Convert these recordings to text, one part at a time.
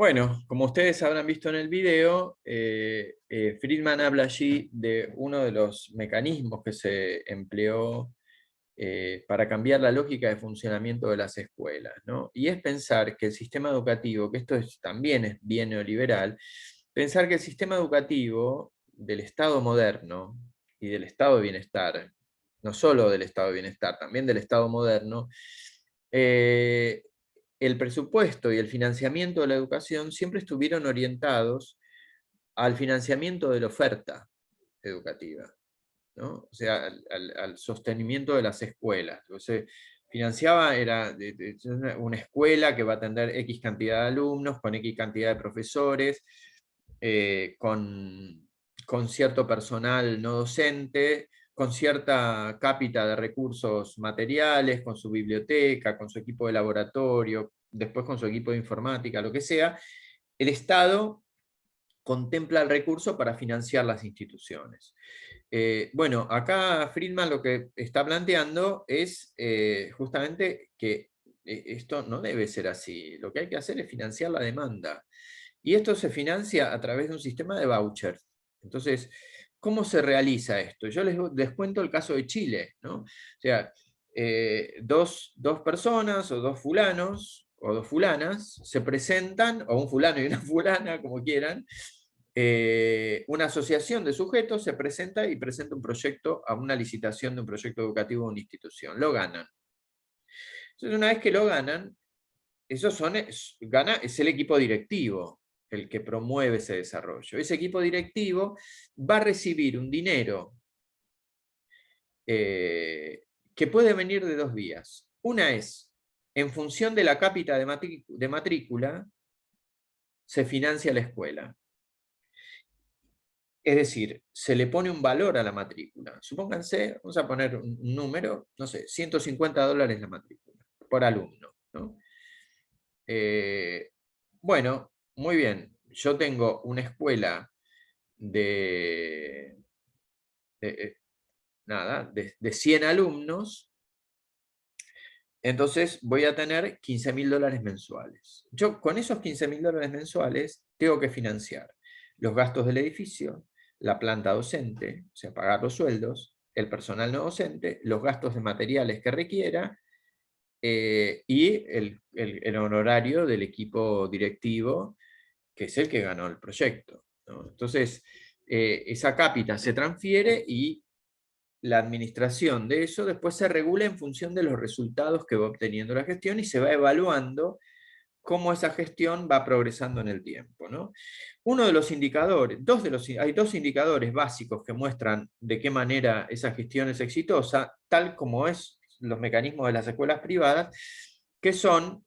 Bueno, como ustedes habrán visto en el video, Friedman habla allí de uno de los mecanismos que se empleó para cambiar la lógica de funcionamiento de las escuelas, ¿no? Y es pensar que el sistema educativo, que también es bien neoliberal, pensar que el sistema educativo del Estado moderno y del Estado de bienestar, no solo del Estado de bienestar, también del Estado moderno, eh, el presupuesto y el financiamiento de la educación siempre estuvieron orientados al financiamiento de la oferta educativa, ¿no? O sea, al sostenimiento de las escuelas. Entonces, financiaba, era una escuela que va a atender X cantidad de alumnos, con X cantidad de profesores, con cierto personal no docente, con cierta cápita de recursos materiales, con su biblioteca, con su equipo de laboratorio, después con su equipo de informática, lo que sea. El Estado contempla el recurso para financiar las instituciones. Bueno, acá Friedman lo que está planteando es justamente que esto no debe ser así. Lo que hay que hacer es financiar la demanda. Y esto se financia a través de un sistema de vouchers. Entonces, ¿cómo se realiza esto? Yo les cuento el caso de Chile, ¿no? O sea, dos personas o dos fulanos o dos fulanas se presentan, o un fulano y una fulana, como quieran, una asociación de sujetos se presenta y presenta un proyecto a una licitación de un proyecto educativo de una institución. Lo ganan. Entonces, una vez que lo ganan, es el equipo directivo el que promueve ese desarrollo. Ese equipo directivo va a recibir un dinero que puede venir de dos vías. Una es, en función de la cápita de matrícula, se financia la escuela. Es decir, se le pone un valor a la matrícula. Supónganse, vamos a poner un número, no sé, $150 la matrícula por alumno, ¿no? Bueno, muy bien. Yo tengo una escuela de, de, de 100 alumnos, entonces voy a tener $15.000 mensuales. Yo con esos $15.000 mensuales tengo que financiar los gastos del edificio, la planta docente, o sea, pagar los sueldos, el personal no docente, los gastos de materiales que requiera, y el honorario del equipo directivo, que es el que ganó el proyecto, ¿no? Entonces, esa cápita se transfiere y la administración de eso después se regula en función de los resultados que va obteniendo la gestión y se va evaluando cómo esa gestión va progresando en el tiempo, ¿no? Uno de los indicadores, hay dos indicadores básicos que muestran de qué manera esa gestión es exitosa, tal como es los mecanismos de las escuelas privadas, que son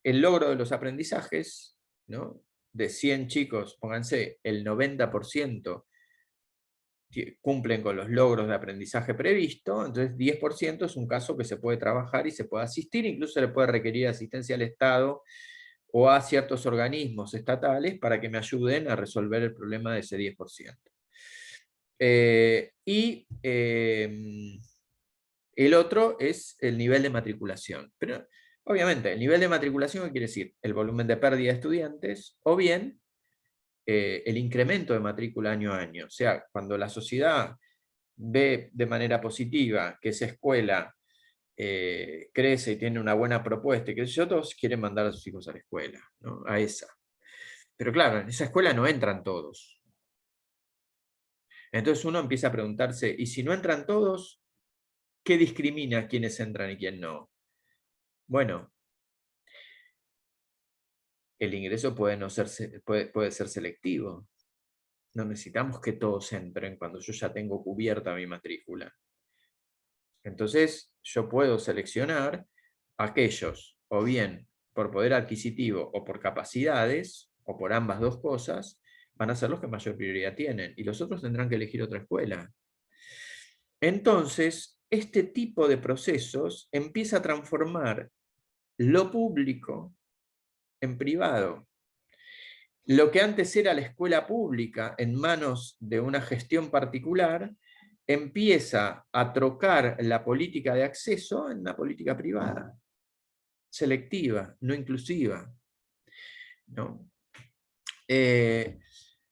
el logro de los aprendizajes, ¿no? De 100 chicos, pónganse, el 90% cumplen con los logros de aprendizaje previsto, entonces 10% es un caso que se puede trabajar y se puede asistir, incluso se le puede requerir asistencia al Estado o a ciertos organismos estatales para que me ayuden a resolver el problema de ese 10%. El otro es el nivel de matriculación. Pero obviamente, el nivel de matriculación, ¿qué quiere decir? El volumen de pérdida de estudiantes, o bien el incremento de matrícula año a año. O sea, cuando la sociedad ve de manera positiva que esa escuela crece y tiene una buena propuesta, y que todos quieren mandar a sus hijos a la escuela, ¿no? A esa. Pero claro, en esa escuela no entran todos. Entonces uno empieza a preguntarse, ¿y si no entran todos, qué discrimina a quienes entran y quién no? Bueno, el ingreso puede, no ser, puede ser selectivo. No necesitamos que todos entren cuando yo ya tengo cubierta mi matrícula. Entonces, yo puedo seleccionar aquellos, o bien por poder adquisitivo o por capacidades, o por ambas dos cosas, van a ser los que mayor prioridad tienen, y los otros tendrán que elegir otra escuela. Entonces, este tipo de procesos empieza a transformar lo público en privado. Lo que antes era la escuela pública en manos de una gestión particular, empieza a trocar la política de acceso en una política privada, selectiva, no inclusiva, ¿no?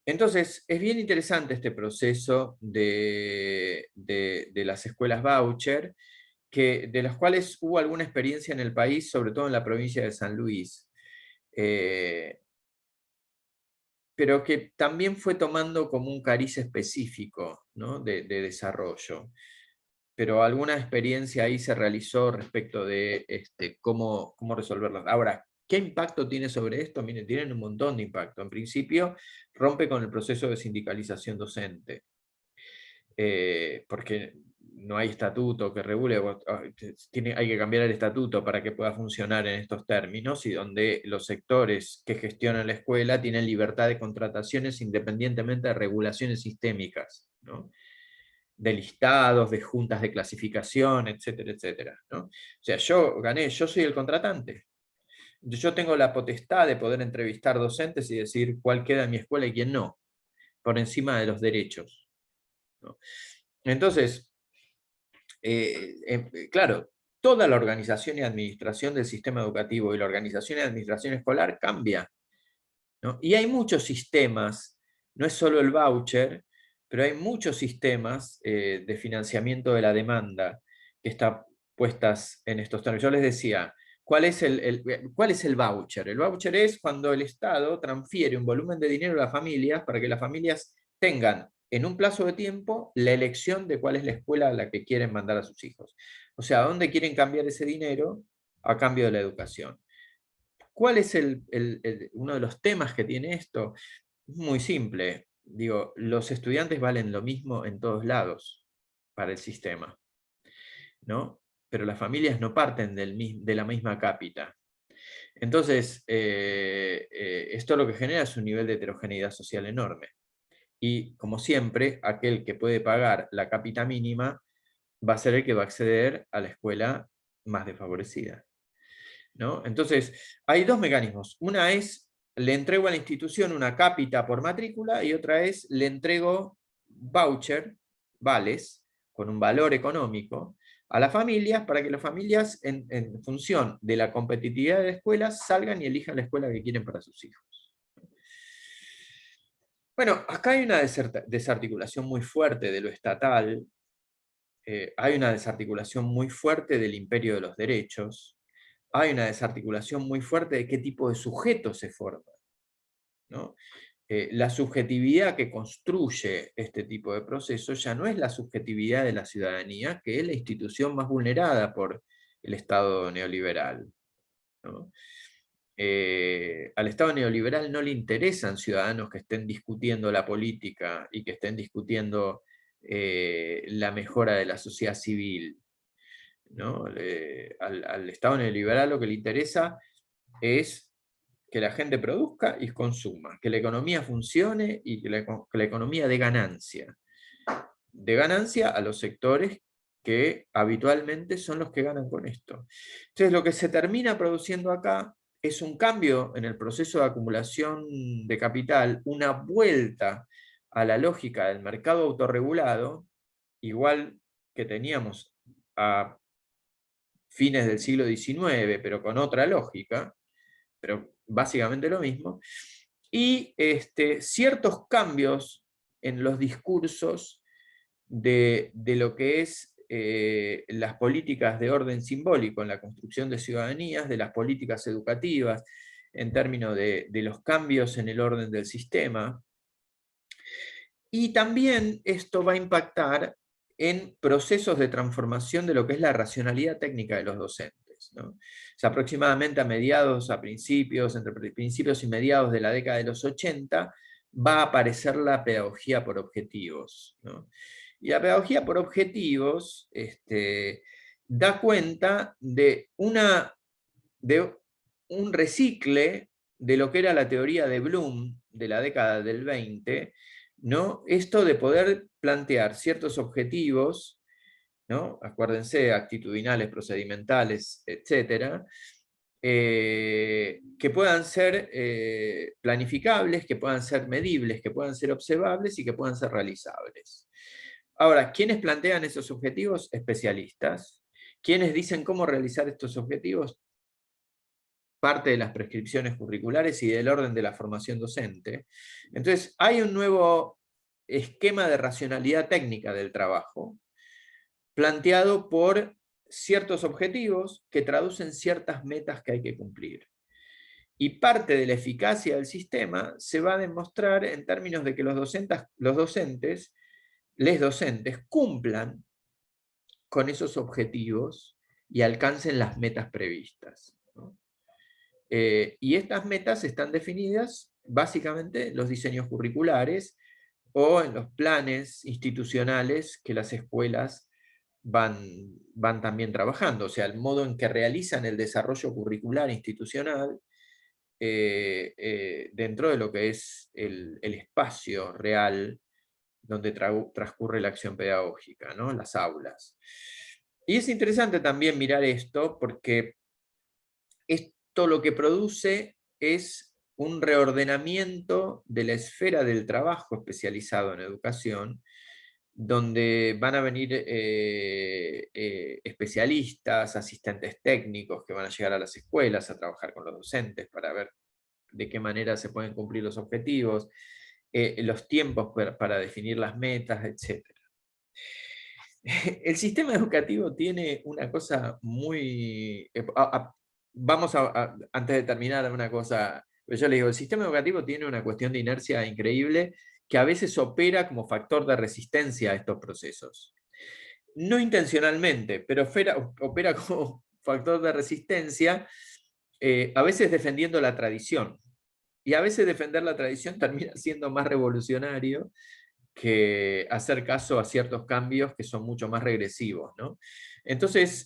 Entonces, es bien interesante este proceso de las escuelas voucher, de las cuales hubo alguna experiencia en el país, sobre todo en la provincia de San Luis, pero que también fue tomando como un cariz específico, ¿no? de desarrollo. Pero alguna experiencia ahí se realizó respecto de cómo resolverlas. Ahora, ¿qué impacto tiene sobre esto? Miren, tienen un montón de impacto. En principio, rompe con el proceso de sindicalización docente, porque no hay estatuto que regule, hay que cambiar el estatuto para que pueda funcionar en estos términos, y donde los sectores que gestionan la escuela tienen libertad de contrataciones independientemente de regulaciones sistémicas, ¿no? De listados, de juntas de clasificación, etcétera, etcétera, ¿no? O sea, yo soy el contratante. Yo tengo la potestad de poder entrevistar docentes y decir cuál queda en mi escuela y quién no, por encima de los derechos, ¿no? Entonces, claro, toda la organización y administración del sistema educativo y la organización y administración escolar cambia, ¿no? Y hay muchos sistemas, no es solo el voucher, pero hay muchos sistemas de financiamiento de la demanda que están puestas en estos términos. Yo les decía, ¿cuál es el voucher? El voucher es cuando el Estado transfiere un volumen de dinero a las familias para que las familias tengan en un plazo de tiempo la elección de cuál es la escuela a la que quieren mandar a sus hijos. O sea, ¿a dónde quieren cambiar ese dinero a cambio de la educación? ¿Cuál es uno de los temas que tiene esto? Muy simple. Digo, los estudiantes valen lo mismo en todos lados para el sistema, ¿no? Pero las familias no parten de la misma cápita. Entonces, esto lo que genera es un nivel de heterogeneidad social enorme. Y, como siempre, aquel que puede pagar la cápita mínima va a ser el que va a acceder a la escuela más desfavorecida, ¿no? Entonces, hay dos mecanismos. Una es, le entrego a la institución una cápita por matrícula, y otra es, le entrego voucher, vales, con un valor económico, a las familias, para que las familias, en función de la competitividad de la escuela, salgan y elijan la escuela que quieren para sus hijos. Bueno, acá hay una desarticulación muy fuerte de lo estatal, hay una desarticulación muy fuerte del imperio de los derechos, hay una desarticulación muy fuerte de qué tipo de sujeto se forma, ¿no? La subjetividad que construye este tipo de procesos ya no es la subjetividad de la ciudadanía, que es la institución más vulnerada por el Estado neoliberal, ¿no? Al Estado neoliberal no le interesan ciudadanos que estén discutiendo la política y que estén discutiendo la mejora de la sociedad civil, ¿no? Al Estado neoliberal lo que le interesa es que la gente produzca y consuma, que la economía funcione y que la economía dé ganancia. De ganancia a los sectores que habitualmente son los que ganan con esto. Entonces, lo que se termina produciendo acá es un cambio en el proceso de acumulación de capital, una vuelta a la lógica del mercado autorregulado, igual que teníamos a fines del siglo XIX, pero con otra lógica, pero básicamente lo mismo, y ciertos cambios en los discursos de lo que es las políticas de orden simbólico en la construcción de ciudadanías, de las políticas educativas, en términos de los cambios en el orden del sistema. Y también esto va a impactar en procesos de transformación de lo que es la racionalidad técnica de los docentes, ¿no? O sea, aproximadamente a principios, entre principios y mediados de la década de los 80, va a aparecer la pedagogía por objetivos, ¿no? Y la pedagogía por objetivos da cuenta de un recicle de lo que era la teoría de Bloom de la década del 20, ¿no? Esto de poder plantear ciertos objetivos, ¿no? Acuérdense, actitudinales, procedimentales, etcétera, que puedan ser planificables, que puedan ser medibles, que puedan ser observables y que puedan ser realizables. Ahora, ¿quiénes plantean esos objetivos? Especialistas. ¿Quiénes dicen cómo realizar estos objetivos? parte de las prescripciones curriculares y del orden de la formación docente. Entonces, hay un nuevo esquema de racionalidad técnica del trabajo, planteado por ciertos objetivos que traducen ciertas metas que hay que cumplir. Y parte de la eficacia del sistema se va a demostrar en términos de que los docentes, les docentes, cumplan con esos objetivos y alcancen las metas previstas, ¿no? Y estas metas están definidas básicamente en los diseños curriculares o en los planes institucionales que las escuelas van también trabajando, o sea, el modo en que realizan el desarrollo curricular institucional dentro de lo que es el espacio real donde transcurre la acción pedagógica, ¿no? Las aulas. Y es interesante también mirar esto porque esto lo que produce es un reordenamiento de la esfera del trabajo especializado en educación, donde van a venir especialistas, asistentes técnicos que van a llegar a las escuelas a trabajar con los docentes para ver de qué manera se pueden cumplir los objetivos, los tiempos para definir las metas, etc. El sistema educativo tiene una cosa muy... vamos antes de terminar, una cosa... Yo le digo, el sistema educativo tiene una cuestión de inercia increíble que a veces opera como factor de resistencia a estos procesos. No intencionalmente, pero opera como factor de resistencia, a veces defendiendo la tradición. Y a veces defender la tradición termina siendo más revolucionario que hacer caso a ciertos cambios que son mucho más regresivos, ¿no? Entonces,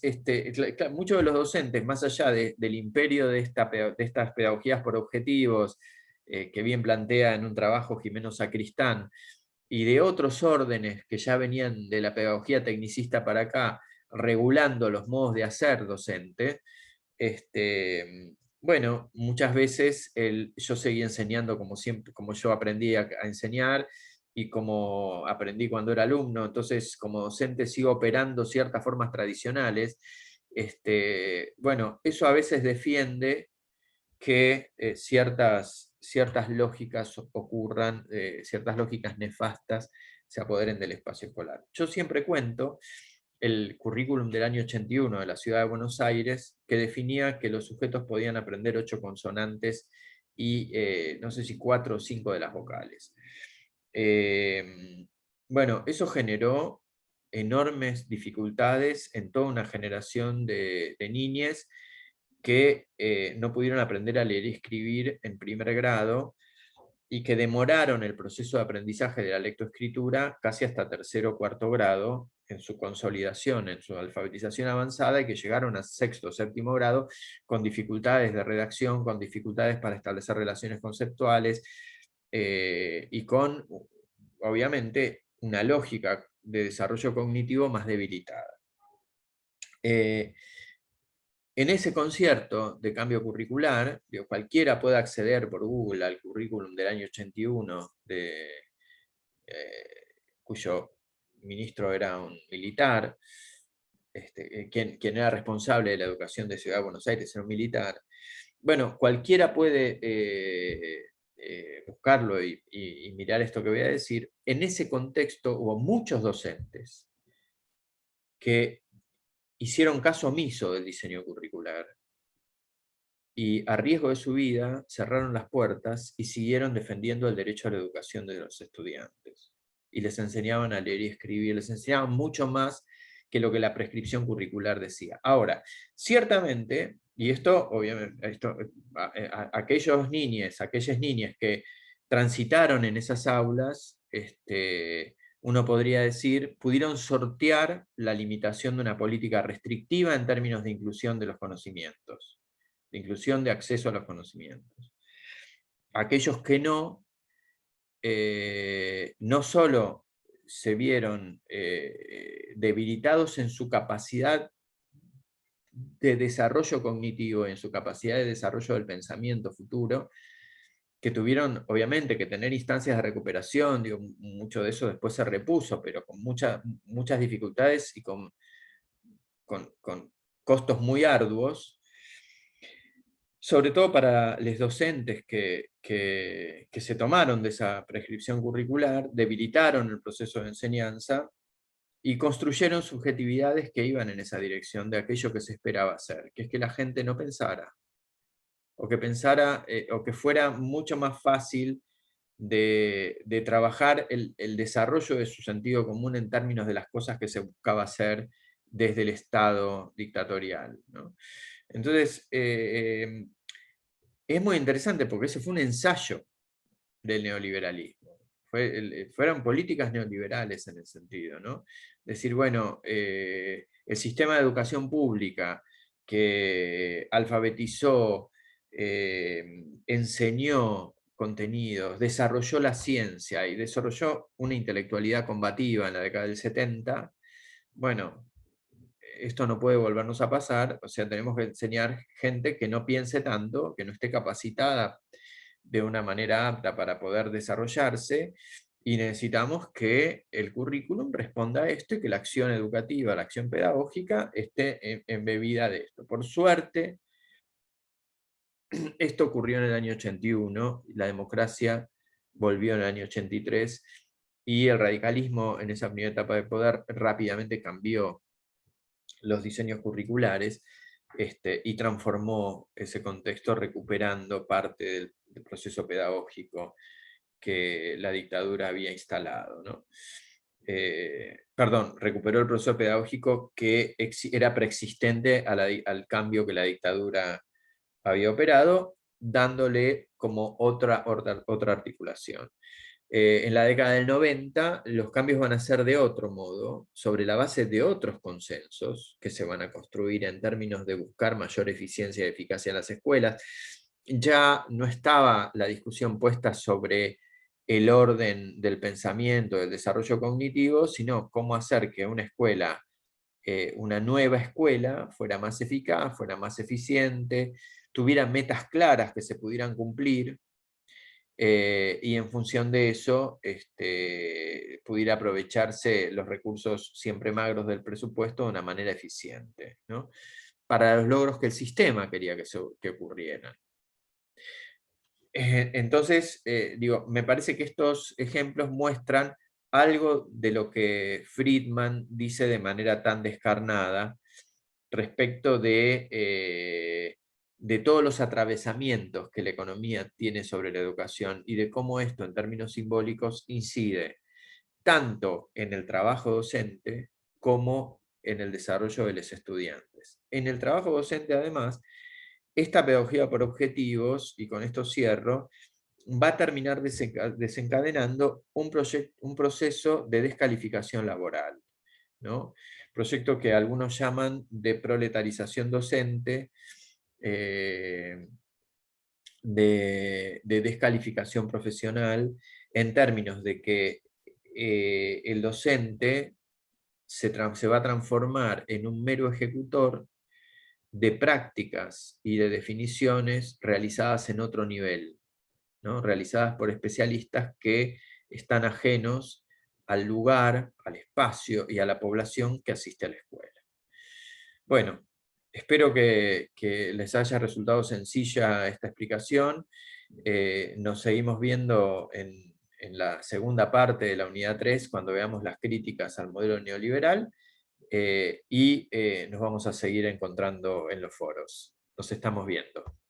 muchos de los docentes, más allá del imperio de estas pedagogías por objetivos, que bien plantea en un trabajo Jimeno Sacristán, y de otros órdenes que ya venían de la pedagogía tecnicista para acá, regulando los modos de hacer docente, bueno, muchas veces yo seguí enseñando como siempre, como yo aprendí a enseñar y como aprendí cuando era alumno, entonces como docente sigo operando ciertas formas tradicionales. Bueno, eso a veces defiende que ciertas lógicas ocurran, ciertas lógicas nefastas se apoderen del espacio escolar. Yo siempre cuento el currículum del año 81 de la ciudad de Buenos Aires, que definía que los sujetos podían aprender 8 consonantes y no sé si 4 o 5 de las vocales. Bueno, eso generó enormes dificultades en toda una generación de niñes que no pudieron aprender a leer y escribir en primer grado y que demoraron el proceso de aprendizaje de la lectoescritura casi hasta tercero o cuarto grado en su consolidación, en su alfabetización avanzada, y que llegaron a sexto o séptimo grado con dificultades de redacción, con dificultades para establecer relaciones conceptuales y con, obviamente, una lógica de desarrollo cognitivo más debilitada. En ese concierto de cambio curricular, cualquiera puede acceder por Google al currículum del año 81, cuyo ministro era un militar, quien era responsable de la educación de Ciudad de Buenos Aires era un militar. Bueno, cualquiera puede buscarlo y mirar esto que voy a decir. En ese contexto hubo muchos docentes que hicieron caso omiso del diseño curricular y a riesgo de su vida cerraron las puertas y siguieron defendiendo el derecho a la educación de los estudiantes. Y les enseñaban a leer y escribir, les enseñaban mucho más que lo que la prescripción curricular decía. Ahora, ciertamente, y esto, obviamente, aquellas niñas que transitaron en esas aulas, uno podría decir, pudieron sortear la limitación de una política restrictiva en términos de inclusión de los conocimientos, de inclusión de acceso a los conocimientos. Aquellos que no solo se vieron debilitados en su capacidad de desarrollo cognitivo, en su capacidad de desarrollo del pensamiento futuro, que tuvieron obviamente que tener instancias de recuperación, mucho de eso después se repuso, pero con muchas dificultades y con costos muy arduos. sobre todo para los docentes que se tomaron de esa prescripción curricular, debilitaron el proceso de enseñanza y construyeron subjetividades que iban en esa dirección de aquello que se esperaba hacer, que es que la gente no pensara, o que pensara, o que fuera mucho más fácil de trabajar el desarrollo de su sentido común en términos de las cosas que se buscaba hacer desde el Estado dictatorial, ¿no? Entonces, es muy interesante porque ese fue un ensayo del neoliberalismo. Fueron políticas neoliberales en el sentido, ¿no? Decir, bueno, el sistema de educación pública que alfabetizó, enseñó contenidos, desarrolló la ciencia y desarrolló una intelectualidad combativa en la década del 70, bueno, esto no puede volvernos a pasar, o sea, tenemos que enseñar gente que no piense tanto, que no esté capacitada de una manera apta para poder desarrollarse, y necesitamos que el currículum responda a esto y que la acción educativa, la acción pedagógica esté embebida de esto. Por suerte, esto ocurrió en el año 81, la democracia volvió en el año 83, y el radicalismo en esa primera etapa de poder rápidamente cambió los diseños curriculares, y transformó ese contexto recuperando parte del proceso pedagógico que la dictadura había instalado, ¿no? Perdón, recuperó el proceso pedagógico que era preexistente al cambio que la dictadura había operado, dándole como otra articulación. En la década del 90 los cambios van a ser de otro modo, sobre la base de otros consensos que se van a construir en términos de buscar mayor eficiencia y eficacia en las escuelas. Ya no estaba la discusión puesta sobre el orden del pensamiento, del desarrollo cognitivo, sino cómo hacer que una escuela, una nueva escuela, fuera más eficaz, fuera más eficiente, tuviera metas claras que se pudieran cumplir, y en función de eso pudiera aprovecharse los recursos siempre magros del presupuesto de una manera eficiente, ¿no? Para los logros que el sistema quería que ocurrieran. Entonces, digo, me parece que estos ejemplos muestran algo de lo que Friedman dice de manera tan descarnada respecto de todos los atravesamientos que la economía tiene sobre la educación y de cómo esto, en términos simbólicos, incide tanto en el trabajo docente como en el desarrollo de los estudiantes. En el trabajo docente, además, esta pedagogía por objetivos, y con esto cierro, va a terminar desencadenando un proceso de descalificación laboral, ¿no? Proyecto que algunos llaman de proletarización docente, de descalificación profesional, en términos de que el docente se va a transformar en un mero ejecutor de prácticas y de definiciones realizadas en otro nivel, ¿no? Realizadas por especialistas que están ajenos al lugar, al espacio y a la población que asiste a la escuela. Bueno, espero que les haya resultado sencilla esta explicación. Nos seguimos viendo en la segunda parte de la unidad 3 cuando veamos las críticas al modelo neoliberal, y nos vamos a seguir encontrando en los foros. Nos estamos viendo.